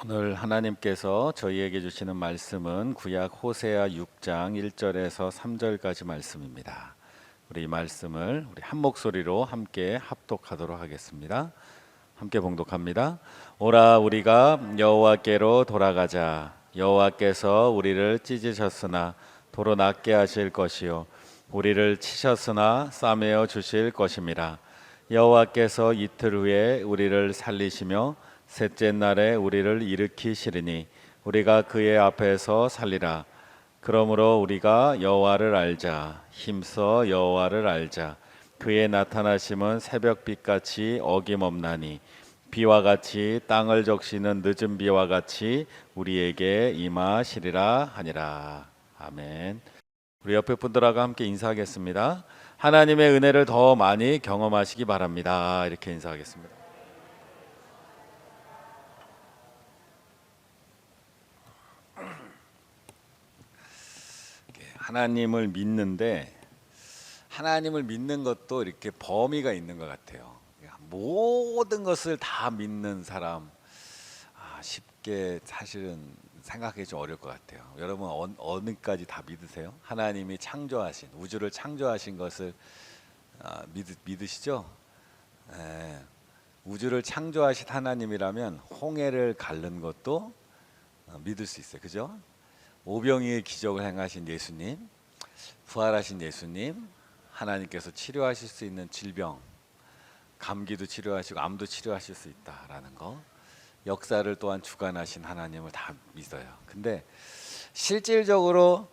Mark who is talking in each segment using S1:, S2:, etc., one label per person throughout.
S1: 오늘 하나님께서 저희에게 주시는 말씀은 구약 호세아 6장 1절에서 3절까지 말씀입니다. 우리 이 말씀을 우리 한 목소리로 함께 합독하도록 하겠습니다. 함께 봉독합니다. 오라 우리가 여호와께로 돌아가자. 여호와께서 우리를 찢으셨으나 도로 낫게 하실 것이요 우리를 치셨으나 싸매어 주실 것임이라. 여호와께서 이틀 후에 우리를 살리시며 셋째 날에 우리를 일으키시리니 우리가 그의 앞에서 살리라. 그러므로 우리가 여호와를 알자. 힘써 여호와를 알자. 그의 나타나심은 새벽빛같이 어김없나니 비와 같이 땅을 적시는 늦은 비와 같이 우리에게 임하시리라 하니라. 아멘. 우리 옆에 분들하고 함께 인사하겠습니다. 하나님의 은혜를 더 많이 경험하시기 바랍니다. 이렇게 인사하겠습니다. 하나님을 믿는데 하나님을 믿는 것도 이렇게 범위가 있는 것 같아요. 모든 것을 다 믿는 사람 쉽게 사실은 생각하기 좀 어려울 것 같아요. 여러분 어느까지 다 믿으세요? 하나님이 창조하신 우주를 창조하신 것을 믿으시죠? 예, 우주를 창조하신 하나님이라면 홍해를 가른 것도 믿을 수 있어요. 그죠? 오병이의 기적을 행하신 예수님, 부활하신 예수님, 하나님께서 치료하실 수 있는 질병, 감기도 치료하시고 암도 치료하실 수 있다라는 거, 역사를 또한 주관하신 하나님을 다 믿어요. 근데 실질적으로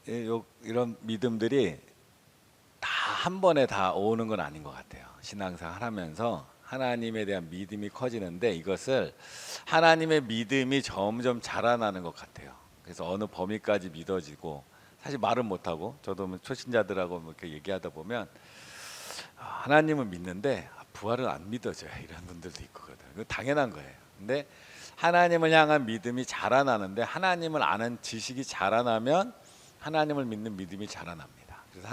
S1: 이런 믿음들이 다 한 번에 다 오는 건 아닌 것 같아요. 신앙생활 하면서 하나님에 대한 믿음이 커지는데 이것을 하나님의 믿음이 점점 자라나는 것 같아요. 그래서 어느 범위까지 믿어지고 사실 말은 못하고 저도 뭐 초신자들하고 이렇게 얘기하다 보면 하나님은 믿는데 부활은 안 믿어져요. 이런 분들도 있거든요. 그거 당연한 거예요. 근데 하나님을 향한 믿음이 자라나는데 하나님을 아는 지식이 자라나면 하나님을 믿는 믿음이 자라납니다. 그래서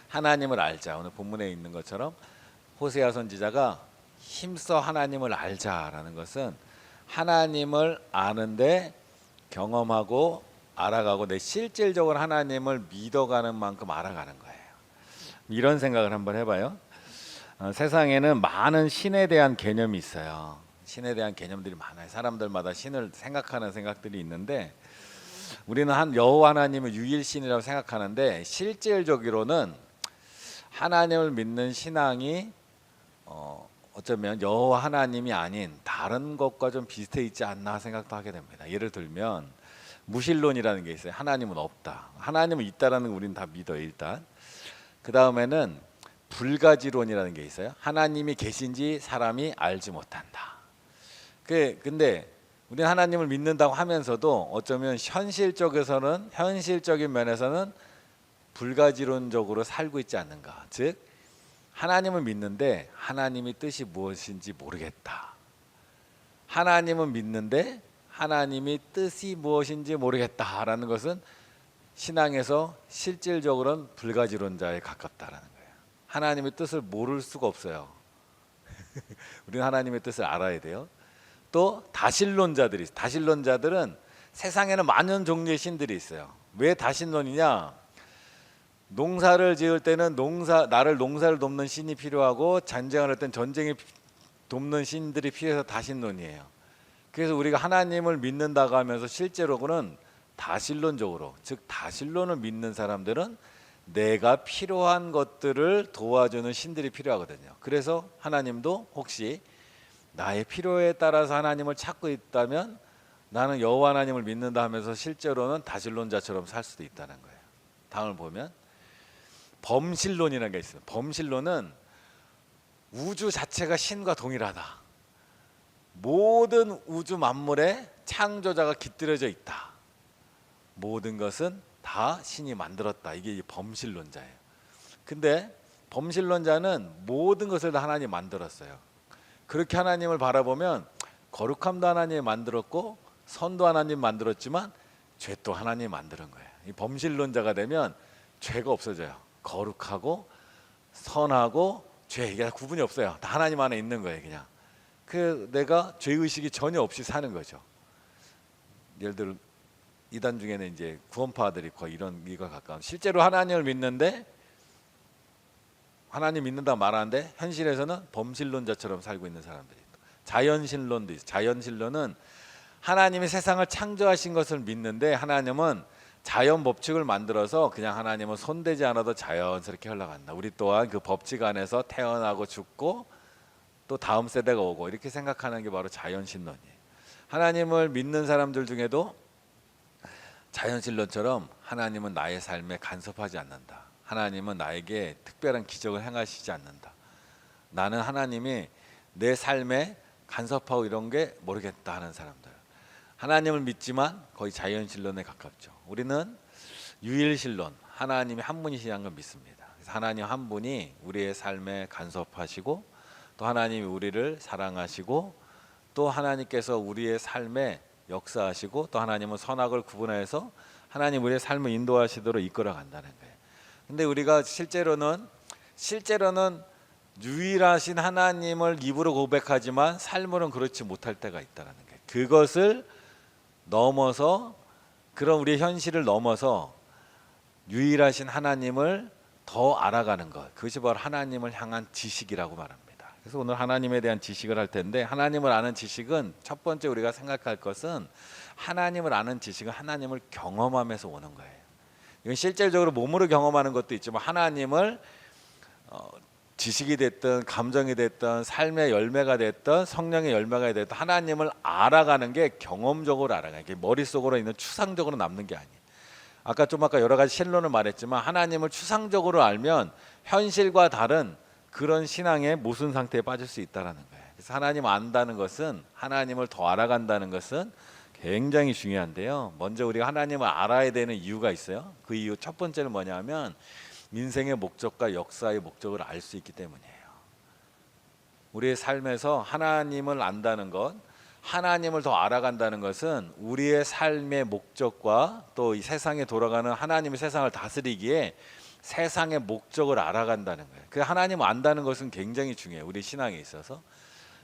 S1: 하나님을 알자. 오늘 본문에 있는 것처럼 호세아 선지자가 힘써 하나님을 알자라는 것은 하나님을 아는데 경험하고 알아가고 내 실질적으로 하나님을 믿어가는 만큼 알아가는 거예요. 이런 생각을 한번 해봐요. 세상에는 많은 신에 대한 개념이 있어요. 신에 대한 개념들이 많아요. 사람들마다 신을 생각하는 생각들이 있는데 우리는 여호와 하나님을 유일신이라고 생각하는데 실질적으로는 하나님을 믿는 신앙이 어쩌면 여호와 하나님이 아닌 다른 것과 좀 비슷해 있지 않나 생각도 하게 됩니다. 예를 들면 무신론이라는 게 있어요. 하나님은 없다. 하나님은 있다라는 거 우리는 다 믿어요. 일단 그 다음에는 불가지론이라는 게 있어요. 하나님이 계신지 사람이 알지 못한다. 근데 우리는 하나님을 믿는다고 하면서도 어쩌면 현실적인 면에서는 불가지론적으로 살고 있지 않는가. 즉 하나님을 믿는데 하나님의 뜻이 무엇인지 모르겠다. 하나님은 믿는데 하나님의 뜻이 무엇인지 모르겠다라는 것은 신앙에서 실질적으로는 불가지론자에 가깝다라는 거예요. 하나님의 뜻을 모를 수가 없어요. 우리는 하나님의 뜻을 알아야 돼요. 또 다신론자들은 세상에는 많은 종류의 신들이 있어요. 왜 다신론이냐? 농사를 지을 때는 농사를 돕는 신이 필요하고 전쟁을 할 때는 전쟁에 돕는 신들이 필요해서 다신론이에요. 그래서 우리가 하나님을 믿는다고 하면서 실제로는 다신론적으로, 즉 다신론을 믿는 사람들은 내가 필요한 것들을 도와주는 신들이 필요하거든요. 그래서 하나님도 혹시 나의 필요에 따라서 하나님을 찾고 있다면 나는 여호와 하나님을 믿는다 하면서 실제로는 다신론자처럼 살 수도 있다는 거예요. 다음을 보면 범신론이라는 게 있어요. 범신론은 우주 자체가 신과 동일하다. 모든 우주 만물에 창조자가 깃들여져 있다. 모든 것은 다 신이 만들었다. 이게 범신론자예요. 근데 범신론자는 모든 것을 다 하나님이 만들었어요. 그렇게 하나님을 바라보면 거룩함도 하나님이 만들었고 선도 하나님이 만들었지만 죄도 하나님이 만드는 거예요. 이 범신론자가 되면 죄가 없어져요. 거룩하고 선하고 죄 이게 구분이 없어요. 다 하나님 안에 있는 거예요. 그냥 그 내가 죄 의식이 전혀 없이 사는 거죠. 예를 들어 이단 중에는 이제 구원파들이 거의 이런 이거 가까운, 실제로 하나님을 믿는데 하나님 믿는다 말하는데 현실에서는 범신론자처럼 살고 있는 사람들이 있다. 자연신론도 있어요. 자연신론은 하나님이 세상을 창조하신 것을 믿는데 하나님은 자연 법칙을 만들어서 그냥 하나님은 손대지 않아도 자연스럽게 흘러간다. 우리 또한 그 법칙 안에서 태어나고 죽고 또 다음 세대가 오고 이렇게 생각하는 게 바로 자연신론이에요. 하나님을 믿는 사람들 중에도 자연신론처럼 하나님은 나의 삶에 간섭하지 않는다. 하나님은 나에게 특별한 기적을 행하시지 않는다. 나는 하나님이 내 삶에 간섭하고 이런 게 모르겠다 하는 사람들. 하나님을 믿지만 거의 자연신론에 가깝죠. 우리는 유일신론, 하나님이 한 분이시라는 걸 믿습니다. 그래서 하나님 한 분이 우리의 삶에 간섭하시고 또 하나님이 우리를 사랑하시고 또 하나님께서 우리의 삶에 역사하시고 또 하나님은 선악을 구분해서 하나님 우리의 삶을 인도하시도록 이끌어 간다는 거예요. 근데 우리가 실제로는 유일하신 하나님을 입으로 고백하지만 삶으로는 그렇지 못할 때가 있다는 거예요. 그것을 넘어서, 그런 우리의 현실을 넘어서 유일하신 하나님을 더 알아가는 것, 그것이 바로 하나님을 향한 지식이라고 말합니다. 그래서 오늘 하나님에 대한 지식을 할 텐데, 하나님을 아는 지식은 첫 번째 우리가 생각할 것은, 하나님을 아는 지식은 하나님을 경험하면서 오는 거예요. 이건 실질적으로 몸으로 경험하는 것도 있지만 하나님을 지식이 됐든 감정이 됐든 삶의 열매가 됐든 성령의 열매가 됐든 하나님을 알아가는 게 경험적으로 알아가는 게 머릿속으로 있는 추상적으로 남는 게 아니에요. 아까 여러 가지 신론을 말했지만 하나님을 추상적으로 알면 현실과 다른 그런 신앙의 모순 상태에 빠질 수 있다는 거예요. 그래서 하나님 안다는 것은, 하나님을 더 알아간다는 것은 굉장히 중요한데요. 먼저 우리가 하나님을 알아야 되는 이유가 있어요. 그 이유 첫 번째는 뭐냐면 인생의 목적과 역사의 목적을 알 수 있기 때문이에요. 우리의 삶에서 하나님을 안다는 것, 하나님을 더 알아간다는 것은 우리의 삶의 목적과 또 이 세상에 돌아가는, 하나님이 세상을 다스리기에 세상의 목적을 알아간다는 거예요. 그 하나님을 안다는 것은 굉장히 중요해요. 우리 신앙에 있어서.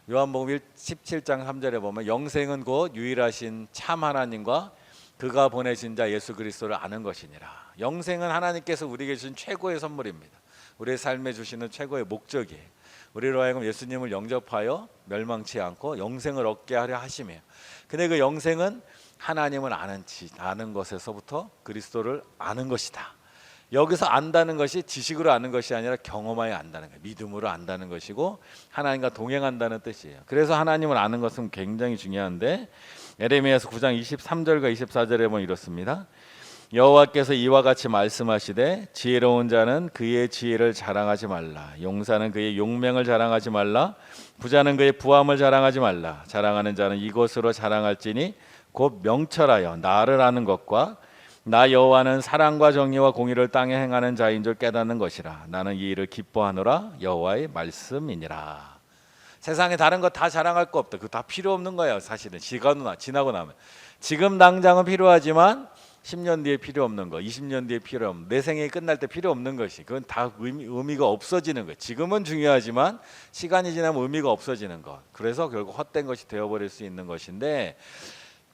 S1: 요한복음 17장 3절에 보면 영생은 곧 유일하신 참 하나님과 그가 보내신 자 예수 그리스도를 아는 것이니라. 영생은 하나님께서 우리에게 주신 최고의 선물입니다. 우리의 삶에 주시는 최고의 목적이에요. 우리로 하여금 예수님을 영접하여 멸망치 않고 영생을 얻게 하려 하심이에요. 근데 그 영생은 하나님을 아는 것에서부터 그리스도를 아는 것이다. 여기서 안다는 것이 지식으로 아는 것이 아니라 경험하여 안다는 거예요. 믿음으로 안다는 것이고 하나님과 동행한다는 뜻이에요. 그래서 하나님을 아는 것은 굉장히 중요한데, 에레미야서 9장 23절과 24절에 보면 이렇습니다. 여호와께서 이와 같이 말씀하시되 지혜로운 자는 그의 지혜를 자랑하지 말라. 용사는 그의 용맹을 자랑하지 말라. 부자는 그의 부함을 자랑하지 말라. 자랑하는 자는 이것으로 자랑할지니 곧 명철하여 나를 아는 것과 나 여호와는 사랑과 정의와 공의를 땅에 행하는 자인 줄 깨닫는 것이라. 나는 이 일을 기뻐하노라. 여호와의 말씀이니라. 세상에 다른 거 다 자랑할 거 없다. 그거 다 필요 없는 거예요. 사실은 지나고 나면. 지금 당장은 필요하지만 10년 뒤에 필요 없는 거, 20년 뒤에 필요 없는, 내 생이 끝날 때 필요 없는 것이, 그건 다 의미가 없어지는 거예요. 지금은 중요하지만 시간이 지나면 의미가 없어지는 것. 그래서 결국 헛된 것이 되어버릴 수 있는 것인데,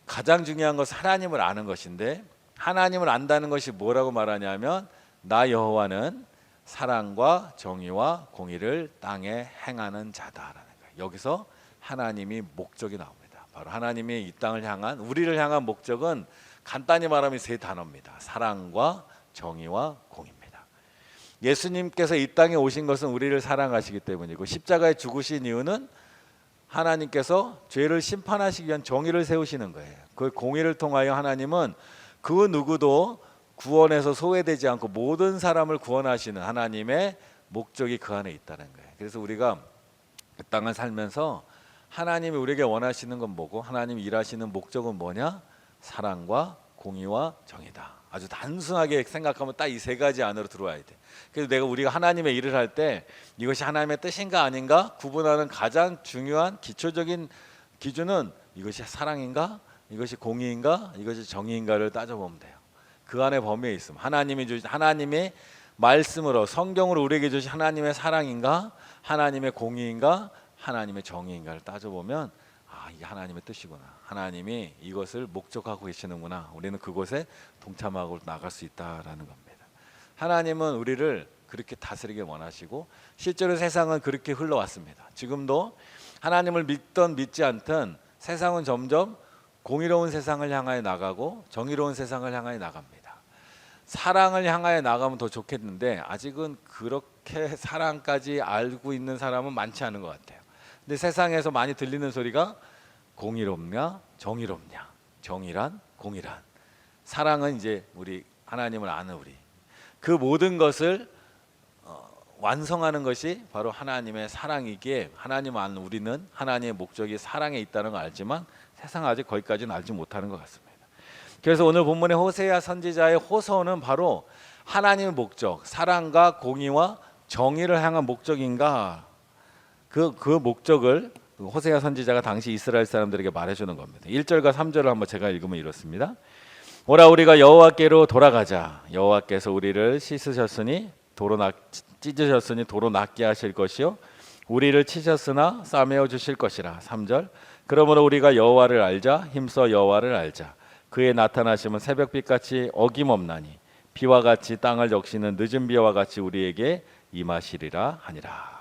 S1: 가장 중요한 것은 하나님을 아는 것인데, 하나님을 안다는 것이 뭐라고 말하냐면 나 여호와는 사랑과 정의와 공의를 땅에 행하는 자다라는 거예요. 여기서 하나님이 목적이 나옵니다. 바로 하나님이 이 땅을 향한, 우리를 향한 목적은 간단히 말하면 세 단어입니다. 사랑과 정의와 공의입니다. 예수님께서 이 땅에 오신 것은 우리를 사랑하시기 때문이고, 십자가에 죽으신 이유는 하나님께서 죄를 심판하시기 위한 정의를 세우시는 거예요. 그 공의를 통하여 하나님은 그 누구도 구원에서 소외되지 않고 모든 사람을 구원하시는 하나님의 목적이 그 안에 있다는 거예요. 그래서 우리가 그 땅을 살면서 하나님이 우리에게 원하시는 건 뭐고 하나님이 일하시는 목적은 뭐냐? 사랑과 공의와 정의다. 아주 단순하게 생각하면 딱 이 세 가지 안으로 들어와야 돼. 그래서 우리가 하나님의 일을 할 때 이것이 하나님의 뜻인가 아닌가 구분하는 가장 중요한 기초적인 기준은 이것이 사랑인가? 이것이 공의인가? 이것이 정의인가를 따져보면 돼요. 그 안에 범위에 있음. 하나님의 말씀으로, 성경으로 우리에게 주신 하나님의 사랑인가? 하나님의 공의인가? 하나님의 정의인가를 따져보면 이게 하나님의 뜻이구나. 하나님이 이것을 목적하고 계시는구나. 우리는 그곳에 동참하고 나갈 수 있다라는 겁니다. 하나님은 우리를 그렇게 다스리게 원하시고 실제로 세상은 그렇게 흘러왔습니다. 지금도 하나님을 믿던 믿지 않던 세상은 점점 공의로운 세상을 향하여 나가고 정의로운 세상을 향하여 나갑니다. 사랑을 향하여 나가면 더 좋겠는데 아직은 그렇게 사랑까지 알고 있는 사람은 많지 않은 것 같아요. 근데 세상에서 많이 들리는 소리가 공의롭냐 정의롭냐, 정의란 공의란. 사랑은 이제 우리 하나님을 아는 우리, 그 모든 것을 완성하는 것이 바로 하나님의 사랑이기에 하나님 아는 우리는 하나님의 목적이 사랑에 있다는 걸 알지만 세상 아직 거기까지는 알지 못하는 것 같습니다. 그래서 오늘 본문의 호세아 선지자의 호소는 바로 하나님의 목적, 사랑과 공의와 정의를 향한 목적인가, 그 목적을 호세아 선지자가 당시 이스라엘 사람들에게 말해주는 겁니다. 1절과 3절을 한번 제가 읽으면 이렇습니다. 오라 우리가 여호와께로 돌아가자. 여호와께서 우리를 씻으셨으니 찢으셨으니 도로 낫게 하실 것이요 우리를 치셨으나 싸매어 주실 것이라. 3절 그러므로 우리가 여호와를 알자. 힘써 여호와를 알자. 그의 나타나심은 새벽빛같이 어김없나니 비와 같이 땅을 적시는 늦은 비와 같이 우리에게 임하시리라 하니라.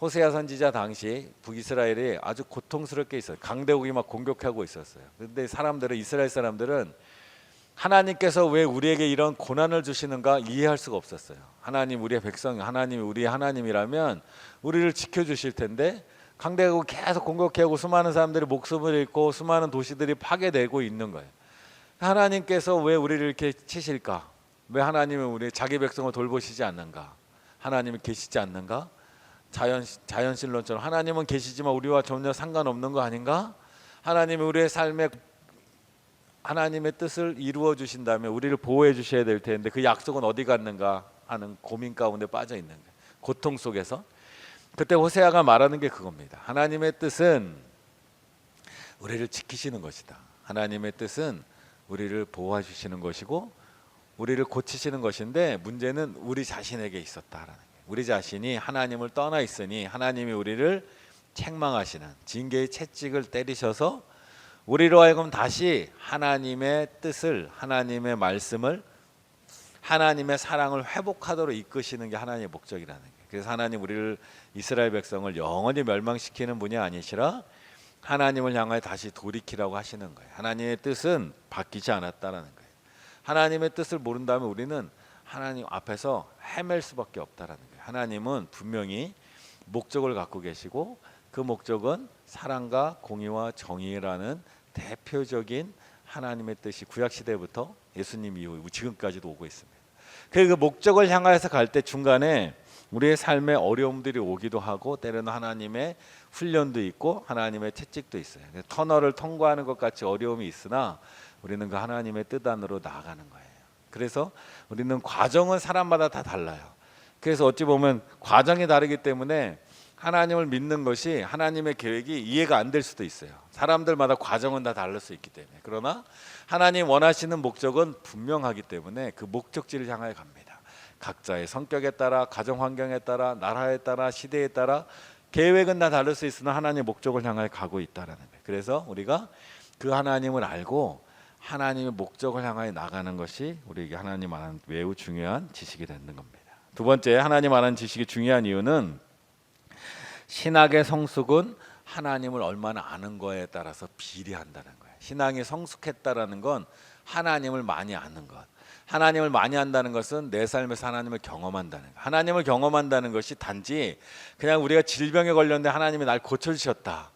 S1: 호세아 선지자 당시 북이스라엘이 아주 고통스럽게 있어요. 강대국이 막 공격하고 있었어요. 그런데 이스라엘 사람들은 하나님께서 왜 우리에게 이런 고난을 주시는가 이해할 수가 없었어요. 하나님 우리의 백성, 하나님이 우리의 하나님이라면 우리를 지켜주실 텐데 강대국이 계속 공격하고 수많은 사람들이 목숨을 잃고 수많은 도시들이 파괴되고 있는 거예요. 하나님께서 왜 우리를 이렇게 치실까? 왜 하나님은 우리 자기 백성을 돌보시지 않는가? 하나님이 계시지 않는가? 자연신론처럼 하나님은 계시지만 우리와 전혀 상관없는 거 아닌가? 하나님이 우리의 삶에 하나님의 뜻을 이루어 주신다면 우리를 보호해 주셔야 될 텐데 그 약속은 어디 갔는가 하는 고민 가운데 빠져 있는 거예요. 고통 속에서. 그때 호세아가 말하는 게 그겁니다. 하나님의 뜻은 우리를 지키시는 것이다. 하나님의 뜻은 우리를 보호해 주시는 것이고 우리를 고치시는 것인데 문제는 우리 자신에게 있었다라는 거예요. 우리 자신이 하나님을 떠나 있으니 하나님이 우리를 책망하시는 징계의 채찍을 때리셔서 우리로 하여금 다시 하나님의 뜻을, 하나님의 말씀을, 하나님의 사랑을 회복하도록 이끄시는 게 하나님의 목적이라는 거예요. 그래서 하나님 우리를 이스라엘 백성을 영원히 멸망시키는 분이 아니시라 하나님을 향하여 다시 돌이키라고 하시는 거예요. 하나님의 뜻은 바뀌지 않았다라는 거예요. 하나님의 뜻을 모른다면 우리는 하나님 앞에서 헤맬 수밖에 없다라는 거예요. 하나님은 분명히 목적을 갖고 계시고 그 목적은 사랑과 공의와 정의라는 대표적인 하나님의 뜻이 구약시대부터 예수님 이후 지금까지도 오고 있습니다. 그 목적을 향해서 갈 때 중간에 우리의 삶에 어려움들이 오기도 하고 때로는 하나님의 훈련도 있고 하나님의 채찍도 있어요. 터널을 통과하는 것 같이 어려움이 있으나 우리는 그 하나님의 뜻 안으로 나아가는 거예요. 그래서 우리는 과정은 사람마다 다 달라요. 그래서 어찌 보면 과정이 다르기 때문에 하나님을 믿는 것이 하나님의 계획이 이해가 안 될 수도 있어요. 사람들마다 과정은 다 다를 수 있기 때문에. 그러나 하나님 원하시는 목적은 분명하기 때문에 그 목적지를 향하여 갑니다. 각자의 성격에 따라, 가정 환경에 따라, 나라에 따라, 시대에 따라 계획은 다 다를 수 있으나 하나님의 목적을 향하여 가고 있다라는 거예요. 그래서 우리가 그 하나님을 알고 하나님의 목적을 향하여 나가는 것이 우리에게 하나님 아는 매우 중요한 지식이 되는 겁니다. 두 번째, 하나님 아는 지식이 중요한 이유는 신학의 성숙은 하나님을 얼마나 아는 거에 따라서 비례한다는 거예요. 신앙이 성숙했다라는 건 하나님을 많이 아는 것. 하나님을 많이 안다는 것은 내 삶에서 하나님을 경험한다는 것. 하나님을 경험한다는 것이 단지 그냥 우리가 질병에 걸렸는데 하나님이 날 고쳐주셨다.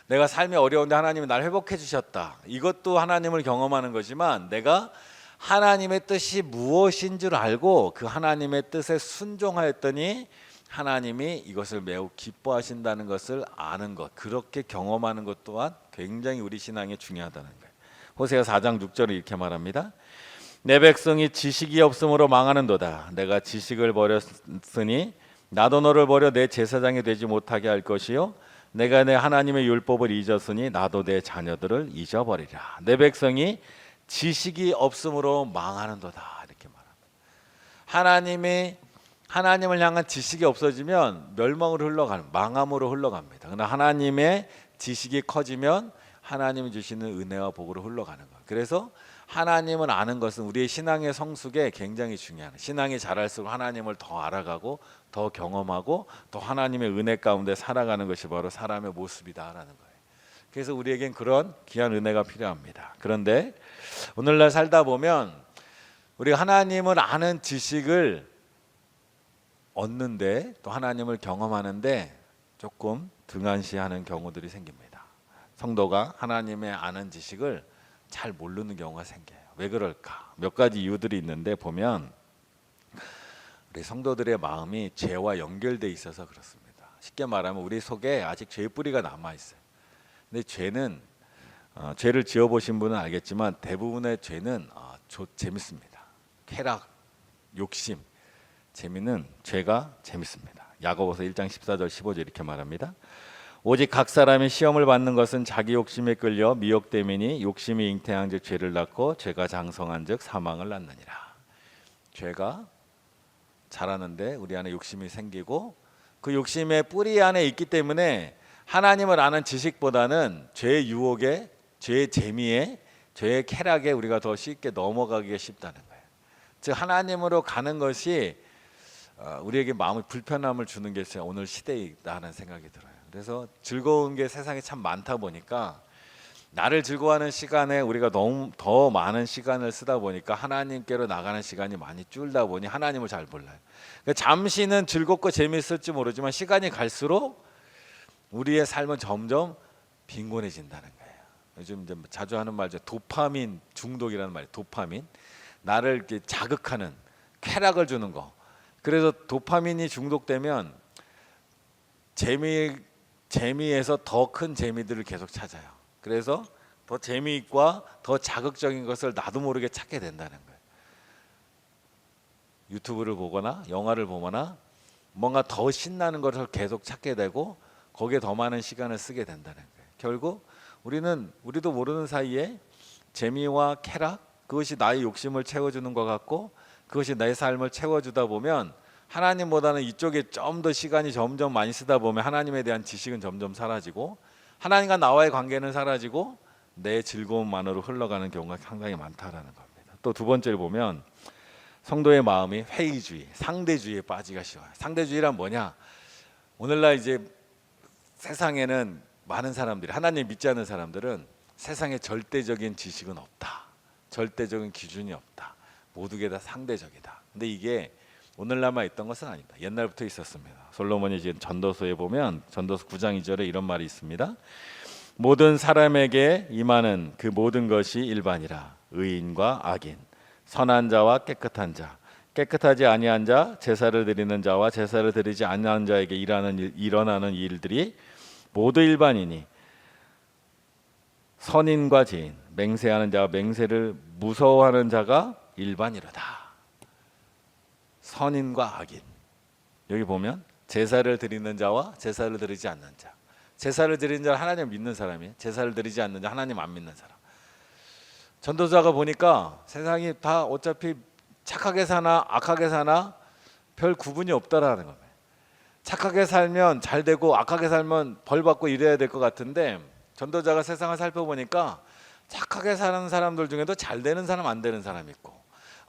S1: 내가 삶이 어려운데 하나님이 날 회복해 주셨다. 이것도 하나님을 경험하는 거지만 내가 하나님의 뜻이 무엇인 줄 알고 그 하나님의 뜻에 순종하였더니 하나님이 이것을 매우 기뻐하신다는 것을 아는 것, 그렇게 경험하는 것 또한 굉장히 우리 신앙에 중요하다는 거예요. 호세아 4장 6절을 이렇게 말합니다. 내 백성이 지식이 없으므로 망하는도다. 내가 지식을 버렸으니 나도 너를 버려 내 제사장이 되지 못하게 할 것이요 내가 내 하나님의 율법을 잊었으니 나도 내 자녀들을 잊어버리라. 내 백성이 지식이 없으므로 망하는도다. 이렇게 말합니다. 하나님이 하나님을 향한 지식이 없어지면 멸망으로 흘러가는, 망함으로 흘러갑니다. 그러나 하나님의 지식이 커지면 하나님이 주시는 은혜와 복으로 흘러가는 거예요. 그래서 하나님을 아는 것은 우리의 신앙의 성숙에 굉장히 중요한, 신앙이 자랄수록 하나님을 더 알아가고 더 경험하고 또 하나님의 은혜 가운데 살아가는 것이 바로 사람의 모습이다라는 거예요. 그래서 우리에겐 그런 귀한 은혜가 필요합니다. 그런데 오늘날 살다 보면 우리가 하나님을 아는 지식을 얻는데 또 하나님을 경험하는데 조금 등한시하는 경우들이 생깁니다. 성도가 하나님의 아는 지식을 잘 모르는 경우가 생겨요. 왜 그럴까? 몇 가지 이유들이 있는데 보면 우리 성도들의 마음이 죄와 연결돼 있어서 그렇습니다. 쉽게 말하면 우리 속에 아직 죄의 뿌리가 남아 있어요. 근데 죄는 죄를 지어보신 분은 알겠지만 대부분의 죄는 재밌습니다. 쾌락, 욕심, 재미는 죄가 재밌습니다. 야고보서 1장 14절 15절 이렇게 말합니다. 오직 각 사람이 시험을 받는 것은 자기 욕심에 끌려 미혹됨이니 욕심이 잉태한즉 죄를 낳고 죄가 장성한즉 사망을 낳느니라. 죄가 자라는데 우리 안에 욕심이 생기고 그 욕심의 뿌리 안에 있기 때문에 하나님을 아는 지식보다는 죄의 유혹에, 죄의 재미에, 죄의 쾌락에 우리가 더 쉽게 넘어가기가 쉽다는 거예요. 즉 하나님으로 가는 것이 우리에게 마음의 불편함을 주는 게 오늘 시대에 있다는 생각이 들어요. 그래서 즐거운 게 세상에 참 많다 보니까 나를 즐거워하는 시간에 우리가 너무 더 많은 시간을 쓰다 보니까 하나님께로 나가는 시간이 많이 줄다 보니 하나님을 잘 몰라요. 그러니까 잠시는 즐겁고 재미있을지 모르지만 시간이 갈수록 우리의 삶은 점점 빈곤해진다는 거예요. 요즘 이제 자주 하는 말이죠. 도파민 중독이라는 말이에요. 도파민. 나를 이렇게 자극하는, 쾌락을 주는 거. 그래서 도파민이 중독되면 재미에서 더 큰 재미들을 계속 찾아요. 그래서 더 재미있고 더 자극적인 것을 나도 모르게 찾게 된다는 거예요. 유튜브를 보거나 영화를 보거나 뭔가 더 신나는 것을 계속 찾게 되고 거기에 더 많은 시간을 쓰게 된다는 거예요. 결국 우리도 모르는 사이에 재미와 쾌락, 그것이 나의 욕심을 채워주는 것 같고 그것이 내 삶을 채워주다 보면 하나님보다는 이쪽에 좀 더 시간이 점점 많이 쓰다 보면 하나님에 대한 지식은 점점 사라지고 하나님과 나와의 관계는 사라지고 내 즐거움만으로 흘러가는 경우가 상당히 많다라는 겁니다. 또 두 번째를 보면 성도의 마음이 회의주의, 상대주의에 빠지기가 쉬워요. 상대주의란 뭐냐? 오늘날 이제 세상에는 많은 사람들이, 하나님 믿지 않는 사람들은 세상에 절대적인 지식은 없다, 절대적인 기준이 없다, 모두게 다 상대적이다. 근데 이게 오늘날만 있던 것은 아닙니다. 옛날부터 있었습니다. 솔로몬이 지금 전도서에 보면 전도서 9장 2절에 이런 말이 있습니다. 모든 사람에게 임하는 그 모든 것이 일반이라. 의인과 악인, 선한 자와 깨끗한 자, 깨끗하지 아니한 자, 제사를 드리는 자와 제사를 드리지 아니하는 자에게 일어나는 일들이 모두 일반이니 선인과 죄인, 맹세하는 자와 맹세를 무서워하는 자가 일반이로다. 선인과 악인. 여기 보면 제사를 드리는 자와 제사를 드리지 않는 자. 제사를 드리는 자는 하나님 믿는 사람이에요. 제사를 드리지 않는 자, 하나님 안 믿는 사람. 전도자가 보니까 세상이 다 어차피 착하게 사나 악하게 사나 별 구분이 없다라는 겁니다. 착하게 살면 잘 되고 악하게 살면 벌 받고 이래야 될 것 같은데 전도자가 세상을 살펴보니까 착하게 사는 사람들 중에도 잘 되는 사람, 안 되는 사람 있고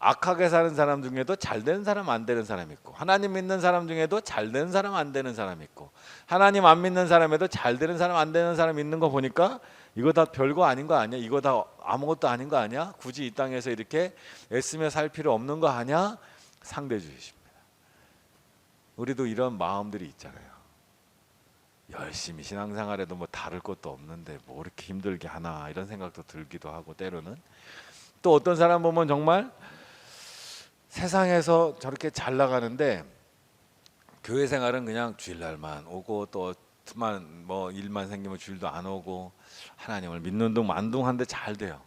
S1: 악하게 사는 사람 중에도 잘 되는 사람, 안 되는 사람 있고 하나님 믿는 사람 중에도 잘 되는 사람, 안 되는 사람 있고 하나님 안 믿는 사람에도 잘 되는 사람, 안 되는 사람 있는 거 보니까 이거 다 별거 아닌 거 아니야? 이거 다 아무것도 아닌 거 아니야? 굳이 이 땅에서 이렇게 애쓰며 살 필요 없는 거 아니야? 상대주의십니다. 우리도 이런 마음들이 있잖아요. 열심히 신앙생활해도 뭐 다를 것도 없는데 뭐 이렇게 힘들게 하나 이런 생각도 들기도 하고 때로는 또 어떤 사람 보면 정말 세상에서 저렇게 잘 나가는데 교회 생활은 그냥 주일날만 오고 또 뭐 일만 생기면 주일도 안 오고 하나님을 믿는 둥 만둥한데 잘 돼요.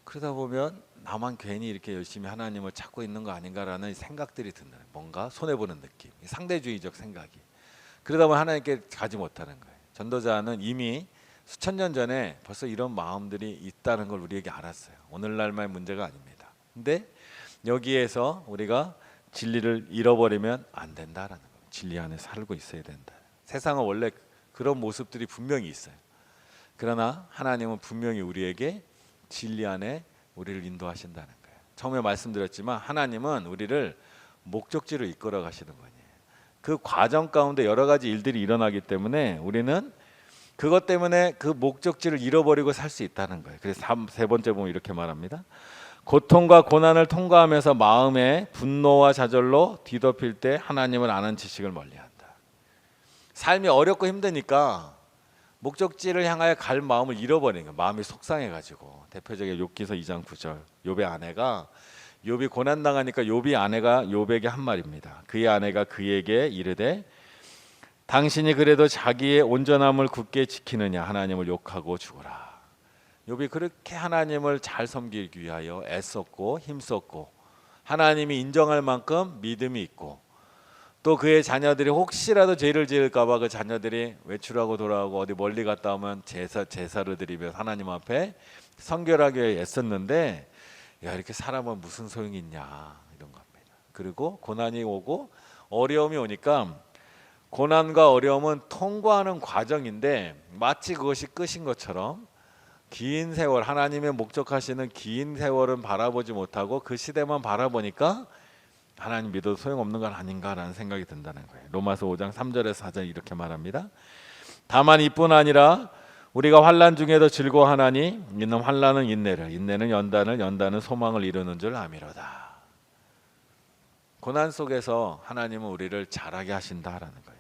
S1: 그러다 보면 나만 괜히 이렇게 열심히 하나님을 찾고 있는 거 아닌가라는 생각들이 드는, 뭔가 손해보는 느낌, 상대주의적 생각이. 그러다 보면 하나님께 가지 못하는 거예요. 전도자는 이미 수천 년 전에 벌써 이런 마음들이 있다는 걸 우리에게 알았어요. 오늘날만의 문제가 아닙니다. 근데 여기에서 우리가 진리를 잃어버리면 안 된다라는 거예요. 진리 안에 살고 있어야 된다. 세상은 원래 그런 모습들이 분명히 있어요. 그러나 하나님은 분명히 우리에게 진리 안에 우리를 인도하신다는 거예요. 처음에 말씀드렸지만 하나님은 우리를 목적지로 이끌어 가시는 거예요. 그 과정 가운데 여러 가지 일들이 일어나기 때문에 우리는 그것 때문에 그 목적지를 잃어버리고 살 수 있다는 거예요. 그래서 세 번째 보면 이렇게 말합니다. 고통과 고난을 통과하면서 마음의 분노와 좌절로 뒤덮일 때 하나님을 아는 지식을 멀리한다. 삶이 어렵고 힘드니까 목적지를 향하여 갈 마음을 잃어버리는 거예요. 마음이 속상해가지고. 대표적인 욥기서 2장 9절. 욥의 아내가 욥이 고난 당하니까 욥이 아내가 욥에게 한 말입니다. 그의 아내가 그에게 이르되 당신이 그래도 자기의 온전함을 굳게 지키느냐 하나님을 욕하고 죽어라. 욥이 그렇게 하나님을 잘 섬기기 위하여 애썼고 힘썼고 하나님이 인정할 만큼 믿음이 있고 또 그의 자녀들이 혹시라도 죄를 지을까 봐 그 자녀들이 외출하고 돌아오고 어디 멀리 갔다 오면 제사를 드리며 하나님 앞에 성결하기 위해 애썼는데 야 이렇게 살아면 무슨 소용이 있냐 이런 겁니다. 그리고 고난이 오고 어려움이 오니까 고난과 어려움은 통과하는 과정인데 마치 그것이 끝인 것처럼 긴 세월 하나님의 목적하시는 긴 세월은 바라보지 못하고 그 시대만 바라보니까 하나님 믿어도 소용없는 건 아닌가라는 생각이 든다는 거예요. 로마서 5장 3절에서 4절 이렇게 말합니다. 다만 이뿐 아니라 우리가 환난 중에도 즐거워하나니 이는 환난은 인내를 인내는 연단을 연단은 소망을 이루는 줄 아미로다. 고난 속에서 하나님은 우리를 자라게 하신다라는 거예요.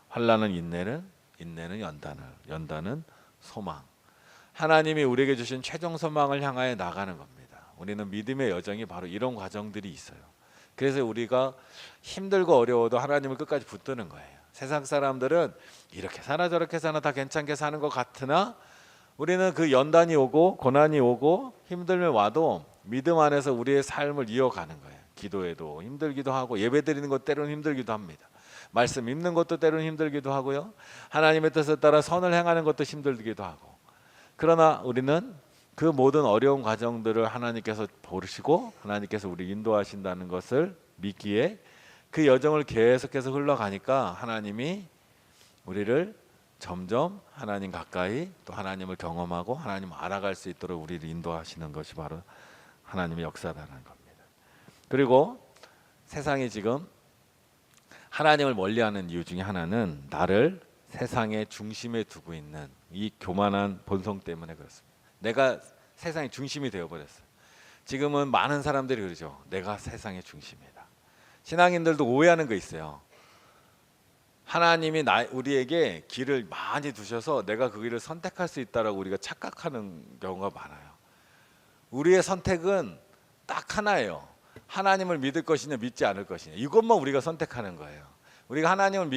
S1: 환난은 인내를 인내는 연단을 연단은 소망. 하나님이 우리에게 주신 최종 소망을 향하여 나가는 겁니다. 우리는 믿음의 여정이 바로 이런 과정들이 있어요. 그래서 우리가 힘들고 어려워도 하나님을 끝까지 붙드는 거예요. 세상 사람들은 이렇게 사나 저렇게 사나 다 괜찮게 사는 것 같으나 우리는 그 연단이 오고 고난이 오고 힘듦이 와도 믿음 안에서 우리의 삶을 이어가는 거예요. 기도에도 힘들기도 하고 예배 드리는 것 때로는 힘들기도 합니다. 말씀 읽는 것도 때로는 힘들기도 하고요. 하나님의 뜻에 따라 선을 행하는 것도 힘들기도 하고 그러나 우리는 그 모든 어려운 과정들을 하나님께서 보시고 하나님께서 우리 인도하신다는 것을 믿기에 그 여정을 계속해서 흘러가니까 하나님이 우리를 점점 하나님 가까이 또 하나님을 경험하고 하나님을 알아갈 수 있도록 우리를 인도하시는 것이 바로 하나님의 역사라는 겁니다. 그리고 세상이 지금 하나님을 멀리하는 이유 중에 하나는 나를 세상의 중심에 두고 있는 이 교만한 본성 때문에 그렇습니다. 내가 세상의 중심이 되어버렸어요. 지금은 많은 사람들이 그러죠. 내가 세상의 중심이다. 신앙인들도 오해하는 거 있어요. 하나님이 우리에게 길을 많이 두셔서 내가 그 길을 선택할 수 있다라고 우리가 착각하는 경우가 많아요. 우리의 선택은 딱 하나예요. 하나님을 믿을 것이냐 믿지 않을 것이냐 이것만 우리가 선택하는 거예요. 우리가 하나님을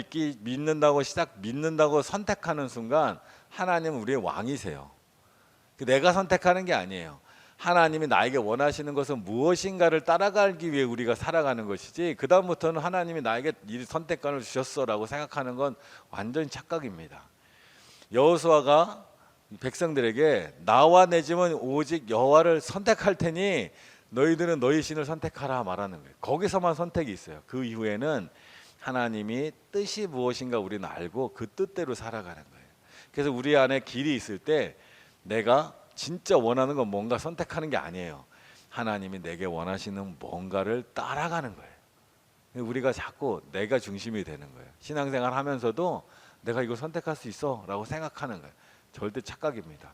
S1: 믿는다고 선택하는 순간 하나님은 우리의 왕이세요. 내가 선택하는 게 아니에요. 하나님이 나에게 원하시는 것은 무엇인가를 따라가기 위해 우리가 살아가는 것이지 그 다음부터는 하나님이 나에게 이 선택권을 주셨어라고 생각하는 건 완전히 착각입니다. 여호수아가 백성들에게 나와 내 집은 오직 여호와를 선택할 테니 너희들은 너희 신을 선택하라 말하는 거예요. 거기서만 선택이 있어요. 그 이후에는 하나님이 뜻이 무엇인가 우리는 알고 그 뜻대로 살아가는 거예요. 그래서 우리 안에 길이 있을 때 내가 진짜 원하는 건 뭔가 선택하는 게 아니에요. 하나님이 내게 원하시는 뭔가를 따라가는 거예요. 우리가 자꾸 내가 중심이 되는 거예요. 신앙생활 하면서도 내가 이걸 선택할 수 있어 라고 생각하는 거예요. 절대 착각입니다.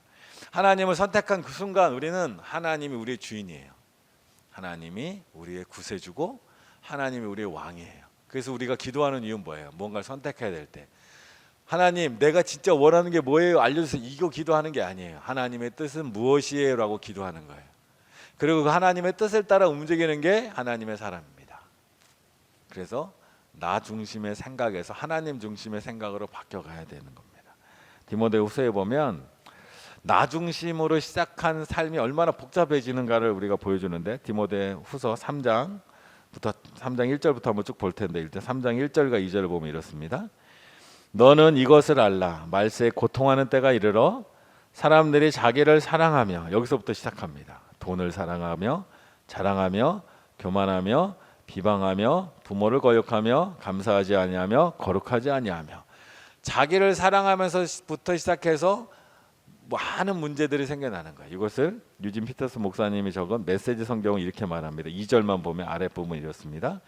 S1: 하나님을 선택한 그 순간 우리는 하나님이 우리의 주인이에요. 하나님이 우리의 구세주고 하나님이 우리의 왕이에요. 그래서 우리가 기도하는 이유는 뭐예요? 뭔가를 선택해야 될 때 하나님 내가 진짜 원하는 게 뭐예요? 알려주세요. 이거 기도하는 게 아니에요. 하나님의 뜻은 무엇이에요? 라고 기도하는 거예요. 그리고 그 하나님의 뜻을 따라 움직이는 게 하나님의 사람입니다. 그래서 나 중심의 생각에서 하나님 중심의 생각으로 바뀌어가야 되는 겁니다. 디모데후서에 보면 나 중심으로 시작한 삶이 얼마나 복잡해지는가를 우리가 보여주는데 디모데후서 3장 1절부터 한번 쭉 볼 텐데 일단 3장 1절과 2절을 보면 이렇습니다. 너는 이것을 알라. 말세에 고통하는 때가 이르러 사람들이 자기를 사랑하며 여기서부터 시작합니다. 돈을 사랑하며 자랑하며 교만하며 비방하며 부모를 거역하며 감사하지 아니하며 거룩하지 아니하며. 자기를 사랑하면서부터 시작해서 많은 문제들이 생겨나는 거예요. 이것을 유진 피터스 목사님이 적은 메시지 성경은 이렇게 말합니다. 2절만 보면 아랫부분 이렇습니다.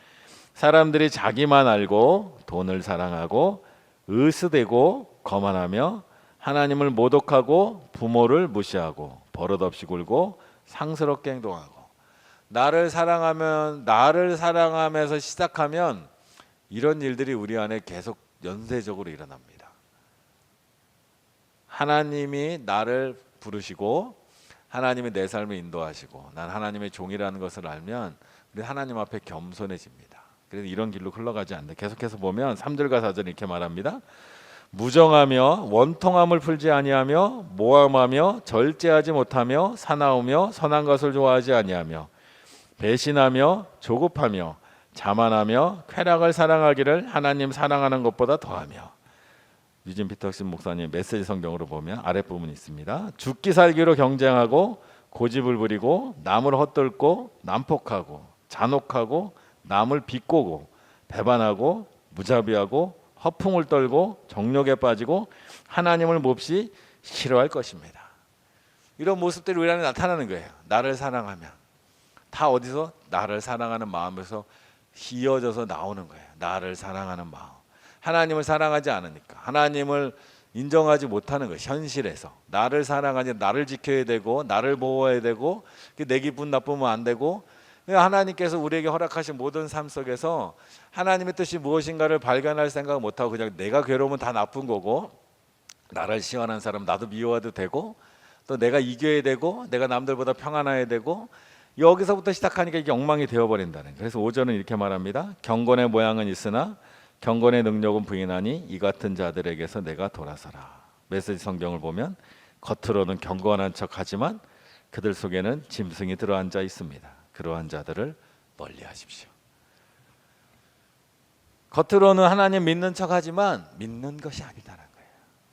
S1: 사람들이 자기만 알고 돈을 사랑하고 의스대고 거만하며 하나님을 모독하고 부모를 무시하고 버릇없이 굴고 상스럽게 행동하고. 나를 사랑하면서 시작하면 이런 일들이 우리 안에 계속 연쇄적으로 일어납니다. 하나님이 나를 부르시고 하나님이 내 삶을 인도하시고 난 하나님의 종이라는 것을 알면 우리 하나님 앞에 겸손해집니다. 그래서 이런 길로 흘러가지 않는다. 계속해서 보면 3절과 4절 이렇게 말합니다. 무정하며 원통함을 풀지 아니하며 모함하며 절제하지 못하며 사나우며 선한 것을 좋아하지 아니하며 배신하며 조급하며 자만하며 쾌락을 사랑하기를 하나님 사랑하는 것보다 더하며. 유진 피터슨 목사님 메시지 성경으로 보면 아랫부분이 있습니다. 죽기 살기로 경쟁하고 고집을 부리고 남을 헛돌고 난폭하고 잔혹하고 남을 비꼬고 배반하고 무자비하고 허풍을 떨고 정욕에 빠지고 하나님을 몹시 싫어할 것입니다. 이런 모습들이 우리 안에 나타나는 거예요. 나를 사랑하면 다 어디서? 나를 사랑하는 마음에서 이어져서 나오는 거예요. 나를 사랑하는 마음. 하나님을 사랑하지 않으니까 하나님을 인정하지 못하는 거예요. 현실에서 나를 사랑하지, 나를 지켜야 되고 나를 보호해야 되고 내 기분 나쁘면 안 되고. 하나님께서 우리에게 허락하신 모든 삶 속에서 하나님의 뜻이 무엇인가를 발견할 생각을 못하고 그냥 내가 괴로우면 다 나쁜 거고 나를 시원한 사람 나도 미워해도 되고 또 내가 이겨야 되고 내가 남들보다 평안해야 되고 여기서부터 시작하니까 이게 엉망이 되어버린다는 거예요. 그래서 5절은 이렇게 말합니다. 경건의 모양은 있으나 경건의 능력은 부인하니 이 같은 자들에게서 내가 돌아서라. 메시지 성경을 보면 겉으로는 경건한 척하지만 그들 속에는 짐승이 들어앉아 있습니다. 그러한 자들을 멀리하십시오. 겉으로는 하나님 믿는 척하지만 믿는 것이 아니다라는 거예요.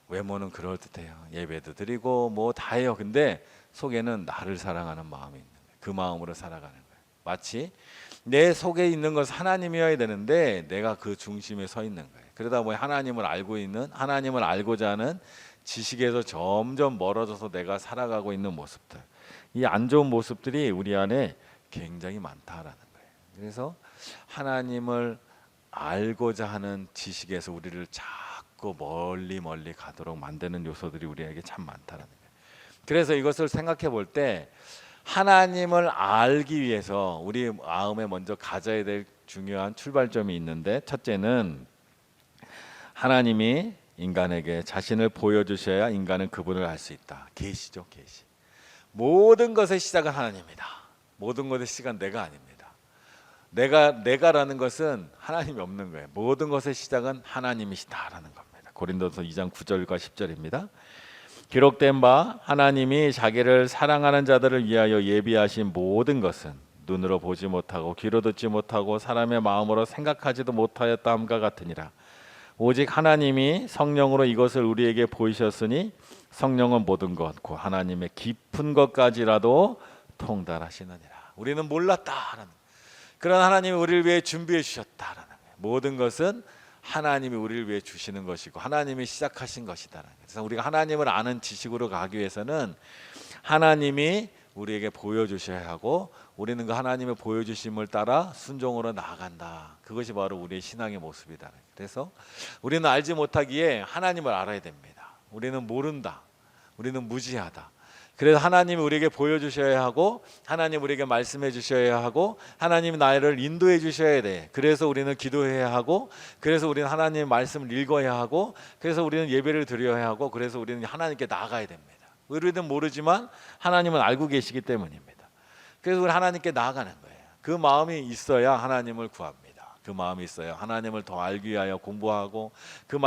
S1: 외모는 그럴듯해요. 예배도 드리고 뭐 다 해요. 근데 속에는 나를 사랑하는 마음이 있는 거예요. 그 마음으로 살아가는 거예요. 마치 내 속에 있는 것은 하나님이어야 되는데 내가 그 중심에 서 있는 거예요. 그러다 보니 하나님을 알고자 하는 지식에서 점점 멀어져서 내가 살아가고 있는 모습들, 이 안 좋은 모습들이 우리 안에 굉장히 많다라는 거예요. 그래서 하나님을 알고자 하는 지식에서 우리를 자꾸 멀리 가도록 만드는 요소들이 우리에게 참 많다라는 거예요. 그래서 이것을 생각해 볼 때 하나님을 알기 위해서 우리 마음에 먼저 가져야 될 중요한 출발점이 있는데, 첫째는 하나님이 인간에게 자신을 보여주셔야 인간은 그분을 알 수 있다. 계시죠, 계시. 모든 것의 시작은 하나님입니다. 모든 것의 시작은 내가 아닙니다. 내가라는 것은 하나님이 없는 거예요. 모든 것의 시작은 하나님이시다라는 겁니다. 고린도서 2장 9절과 10절입니다. 기록된 바 하나님이 자기를 사랑하는 자들을 위하여 예비하신 모든 것은 눈으로 보지 못하고 귀로 듣지 못하고 사람의 마음으로 생각하지도 못하였다함과 같으니라. 오직 하나님이 성령으로 이것을 우리에게 보이셨으니 성령은 모든 것 곧 하나님의 깊은 것까지라도 통달하시느니라. 우리는 몰랐다라는, 그런 하나님이 우리를 위해 준비해 주셨다라는 거예요. 모든 것은 하나님이 우리를 위해 주시는 것이고 하나님이 시작하신 것이다라는 거예요. 그래서 우리가 하나님을 아는 지식으로 가기 위해서는 하나님이 우리에게 보여주셔야 하고 우리는 그 하나님의 보여주심을 따라 순종으로 나아간다. 그것이 바로 우리의 신앙의 모습이다. 그래서 우리는 알지 못하기에 하나님을 알아야 됩니다. 우리는 모른다. 우리는 무지하다. 그래서 하나님이 우리에게 보여주셔야 하고 하나님 우리에게 말씀해 주셔야 하고 하나님이 나를 인도해 주셔야 돼. 그래서 우리는 기도해야 하고 그래서 우리는 하나님의 말씀을 읽어야 하고 그래서 우리는 예배를 드려야 하고 그래서 우리는 하나님께 나아가야 됩니다. 우리는 모르지만 하나님은 알고 계시기 때문입니다. 그래서 우리 하나님께 나아가는 거예요. 그 마음이 있어야 하나님을 구합니다. 그 마음이 있어요. 하나님을 더 알기 위하여 공부하고 그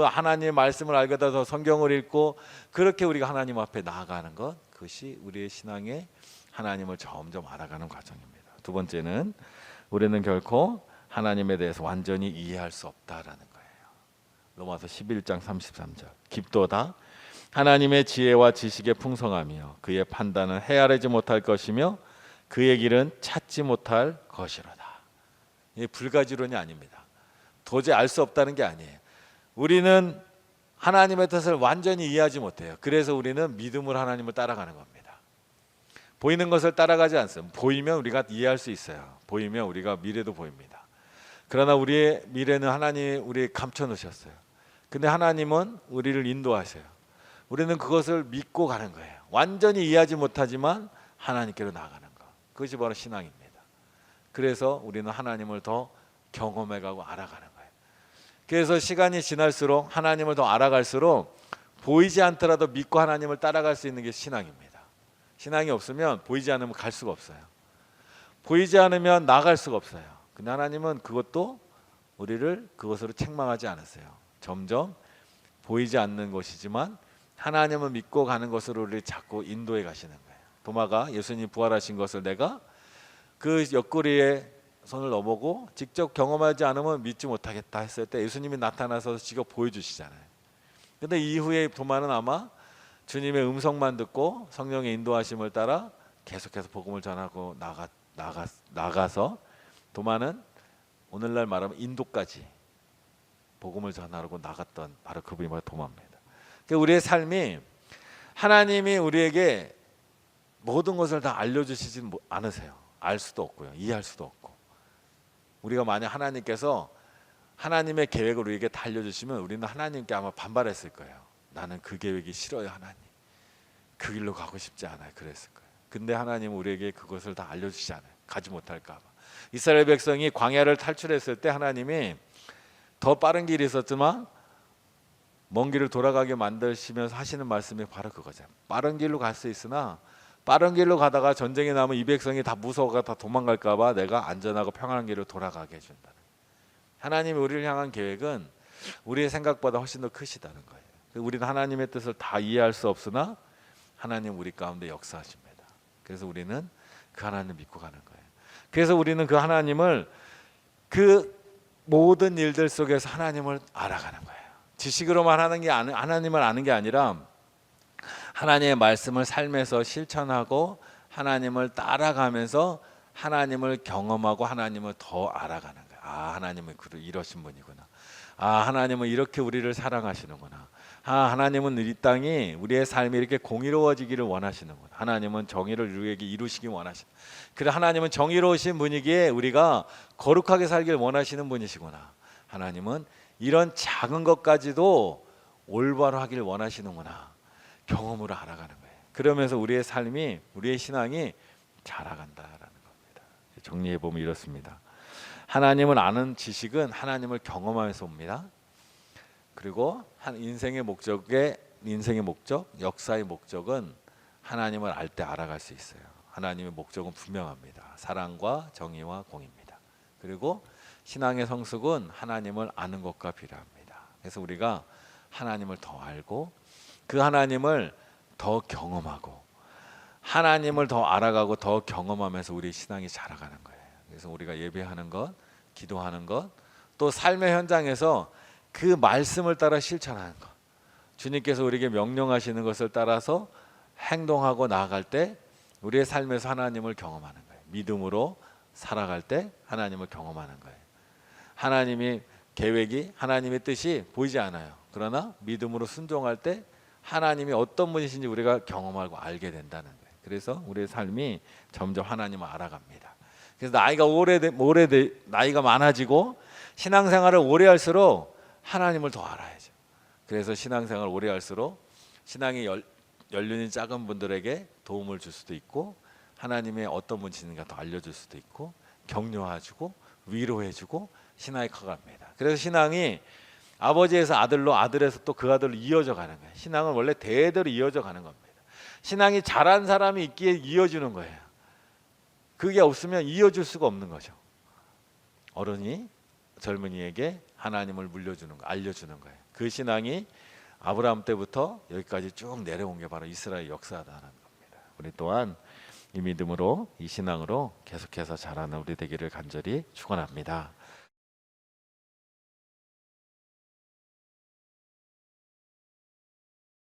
S1: 하나님의 말씀을 알게 돼서 성경을 읽고 그렇게 우리가 하나님 앞에 나아가는 것, 그것이 우리의 신앙의 하나님을 점점 알아가는 과정입니다. 두 번째는 우리는 결코 하나님에 대해서 완전히 이해할 수 없다라는 거예요. 로마서 11장 33절. 깊도다 하나님의 지혜와 지식의 풍성하며 그의 판단은 헤아리지 못할 것이며 그의 길은 찾지 못할 것이로다. 이게 불가지론이 아닙니다. 도저히 알 수 없다는 게 아니에요. 우리는 하나님의 뜻을 완전히 이해하지 못해요. 그래서 우리는 믿음으로 하나님을 따라가는 겁니다. 보이는 것을 따라가지 않습니다. 보이면 우리가 이해할 수 있어요. 보이면 우리가 미래도 보입니다. 그러나 우리의 미래는 하나님이 우리에게 감춰 놓으셨어요. 근데 하나님은 우리를 인도하셔요. 우리는 그것을 믿고 가는 거예요. 완전히 이해하지 못하지만 하나님께로 나아가는 것. 그것이 바로 신앙입니다. 그래서 우리는 하나님을 더 경험해가고 알아가는 거예요. 그래서 시간이 지날수록 하나님을 더 알아갈수록 보이지 않더라도 믿고 하나님을 따라갈 수 있는 게 신앙입니다. 신앙이 없으면 보이지 않으면 갈 수가 없어요. 보이지 않으면 나갈 수가 없어요. 근데 하나님은 그것도 우리를 그것으로 책망하지 않으세요. 점점 보이지 않는 것이지만 하나님을 믿고 가는 것으로 우리를 자꾸 인도해 가시는 거예요. 도마가 예수님 부활하신 것을 내가 그 옆구리에 손을 넣어보고 직접 경험하지 않으면 믿지 못하겠다 했을 때 예수님이 나타나서 직접 보여주시잖아요. 근데 이후에 도마는 아마 주님의 음성만 듣고 성령의 인도하심을 따라 계속해서 복음을 전하고 나가서 도마는 오늘날 말하면 인도까지 복음을 전하려고 나갔던 바로 그분이 바로 도마입니다. 그러니까 우리의 삶이 하나님이 우리에게 모든 것을 다 알려주시지 않으세요. 알 수도 없고요. 이해할 수도 없고. 우리가 만약 하나님께서 하나님의 계획을 우리에게 다 알려주시면 우리는 하나님께 아마 반발했을 거예요. 나는 그 계획이 싫어요, 하나님. 그 길로 가고 싶지 않아요. 그랬을 거예요. 근데 하나님은 우리에게 그것을 다 알려주시지 않아요. 가지 못할까 봐. 이스라엘 백성이 광야를 탈출했을 때 하나님이 더 빠른 길이 있었지만 먼 길을 돌아가게 만드시면서 하시는 말씀이 바로 그거죠. 빠른 길로 갈 수 있으나 빠른 길로 가다가 전쟁이 나면 이 백성이 다 무서워가 다 도망갈까 봐 내가 안전하고 평안한 길로 돌아가게 해준다. 하나님이 우리를 향한 계획은 우리의 생각보다 훨씬 더 크시다는 거예요. 우리는 하나님의 뜻을 다 이해할 수 없으나 하나님 우리 가운데 역사하십니다. 그래서 우리는 그 하나님을 믿고 가는 거예요. 그래서 우리는 그 하나님을 그 모든 일들 속에서 하나님을 알아가는 거예요. 지식으로만 하는 게 하나님을 아는 게 아니라 하나님의 말씀을 삶에서 실천하고 하나님을 따라가면서 하나님을 경험하고 하나님을 더 알아가는 거예요. 아, 하나님은 이러신 분이구나. 아, 하나님은 이렇게 우리를 사랑하시는구나. 아, 하나님은 이 땅이 우리의 삶이 이렇게 공의로워지기를 원하시는구나. 하나님은 정의를 우리에게 이루시기 원하시는. 그래, 하나님은 정의로우신 분이기에 우리가 거룩하게 살기를 원하시는 분이시구나. 하나님은 이런 작은 것까지도 올바로 하기를 원하시는구나. 경험으로 알아가는 거예요. 그러면서 우리의 삶이, 우리의 신앙이 자라간다라는 겁니다. 정리해 보면 이렇습니다. 하나님을 아는 지식은 하나님을 경험하면서 옵니다. 그리고 인생의 목적, 역사의 목적은 하나님을 알 때 알아갈 수 있어요. 하나님의 목적은 분명합니다. 사랑과 정의와 공입니다. 그리고 신앙의 성숙은 하나님을 아는 것과 비례합니다. 그래서 우리가 하나님을 더 알고 그 하나님을 더 경험하고 하나님을 더 알아가고 더 경험하면서 우리 신앙이 자라가는 거예요. 그래서 우리가 예배하는 것, 기도하는 것, 또 삶의 현장에서 그 말씀을 따라 실천하는 것, 주님께서 우리에게 명령하시는 것을 따라서 행동하고 나아갈 때 우리의 삶에서 하나님을 경험하는 거예요. 믿음으로 살아갈 때 하나님을 경험하는 거예요. 하나님의 계획이, 하나님의 뜻이 보이지 않아요. 그러나 믿음으로 순종할 때 하나님이 어떤 분이신지 우리가 경험하고 알게 된다는 거예요. 그래서 우리의 삶이 점점 하나님을 알아갑니다. 그래서 나이가 많아지고 신앙생활을 오래 할수록 하나님을 더 알아야죠. 그래서 신앙생활을 오래 할수록 신앙이 연륜이 작은 분들에게 도움을 줄 수도 있고 하나님의 어떤 분이신가 더 알려줄 수도 있고 격려해주고 위로해주고 신앙이 커갑니다. 그래서 신앙이 아버지에서 아들로, 아들에서 또 그 아들로 이어져 가는 거예요. 신앙은 원래 대대로 이어져 가는 겁니다. 신앙이 잘한 사람이 있기에 이어주는 거예요. 그게 없으면 이어줄 수가 없는 거죠. 어른이 젊은이에게 하나님을 물려주는 거, 알려주는 거예요. 그 신앙이 아브라함 때부터 여기까지 쭉 내려온 게 바로 이스라엘 역사다라는 겁니다. 우리 또한 이 믿음으로, 이 신앙으로 계속해서 자라는 우리 되기를 간절히 축원합니다.